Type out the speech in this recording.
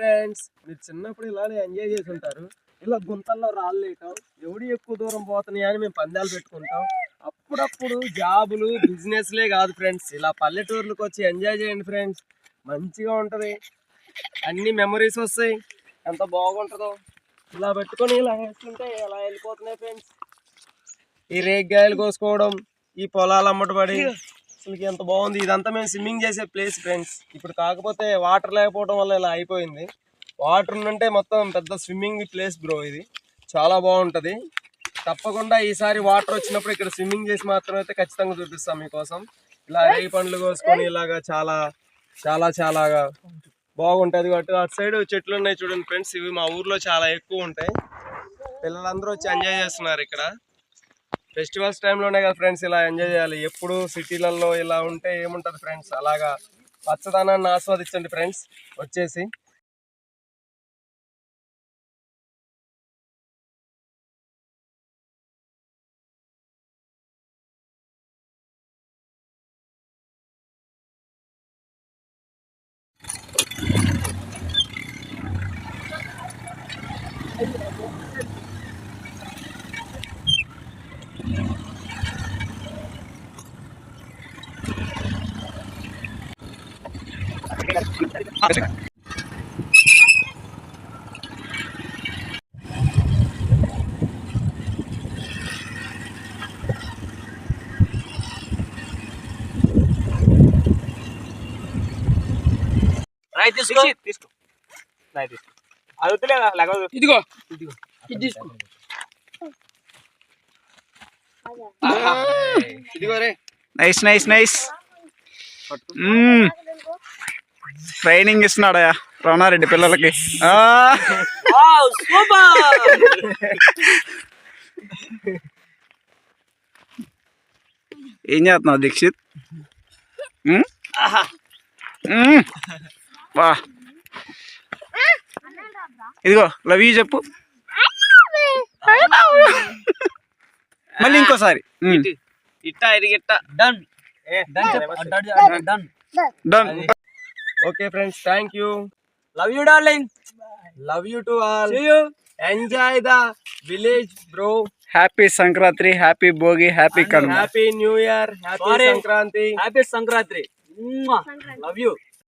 Friends, మీరు చిన్నప్పుడు ఇలానే ఎంజాయ్ చేసి ఉంటారు. ఇలా గుంతల్లో రాళ్ళు వేయటం, ఎవడు ఎక్కువ దూరం పోతున్నాయి అని మేము పందాలు పెట్టుకుంటాం. అప్పుడప్పుడు జాబులు బిజినెస్లే కాదు ఫ్రెండ్స్, ఇలా పల్లెటూర్లకు వచ్చి ఎంజాయ్ చేయండి ఫ్రెండ్స్. మంచిగా ఉంటుంది, అన్ని మెమరీస్ వస్తాయి. ఎంత బాగుంటుందో ఇలా పెట్టుకొని ఇలా వేస్తుంటే ఇలా వెళ్ళిపోతున్నాయి ఫ్రెండ్స్. ఈ రేగ్గాయలు కోసుకోవడం, ఈ పొలాలు అమ్మటపడి అసలు ఎంత బాగుంది. ఇదంతా మేము స్విమ్మింగ్ చేసే ప్లేస్ ఫ్రెండ్స్. ఇప్పుడు కాకపోతే వాటర్ లేకపోవడం వల్ల ఇలా అయిపోయింది. వాటర్ ఉంటే మొత్తం పెద్ద స్విమ్మింగ్ ప్లేస్ బ్రో. ఇది చాలా బాగుంటుంది. తప్పకుండా ఈసారి వాటర్ వచ్చినప్పుడు ఇక్కడ స్విమ్మింగ్ చేసి మాత్రం అయితే ఖచ్చితంగా చూపిస్తాం మీకోసం. ఇలా రేగి పండ్లు కోసుకొని ఇలాగా చాలా చాలా చాలాగా బాగుంటుంది. కాబట్టి అటు సైడ్ చెట్లు ఉన్నాయి చూడండి ఫ్రెండ్స్. ఇవి మా ఊర్లో చాలా ఎక్కువ ఉంటాయి. పిల్లలందరూ వచ్చి ఎంజాయ్ చేస్తున్నారు. ఇక్కడ ఫెస్టివల్స్ టైంలోనే కదా ఫ్రెండ్స్ ఇలా ఎంజాయ్ చేయాలి. ఎప్పుడు సిటీలలో ఇలా ఉంటే ఏముంటుంది ఫ్రెండ్స్. అలాగా పచ్చదనాన్ని ఆస్వాదించండి ఫ్రెండ్స్ వచ్చేసి. తీసుకో అది వద్దులేదా, ఇదిగో ఇదిగో తీసుకో. ఇదిగో రే. Nice nice nice. ట్రైనింగ్ ఇస్తున్నాడయా రమణారెడ్డి పిల్లలకి. ఏం చేస్తున్నావు దీక్షిత్? వా, ఇదిగో లవ్ యూ చెప్పు మళ్ళీ ఇంకోసారి. Done. Okay friends, thank you. Love you darling. Love you to all. Enjoy the village bro. Happy Sankranti, happy Bhogi, happy Kanuma, happy new year, happy Sankranti, happy Sankranti. Love you.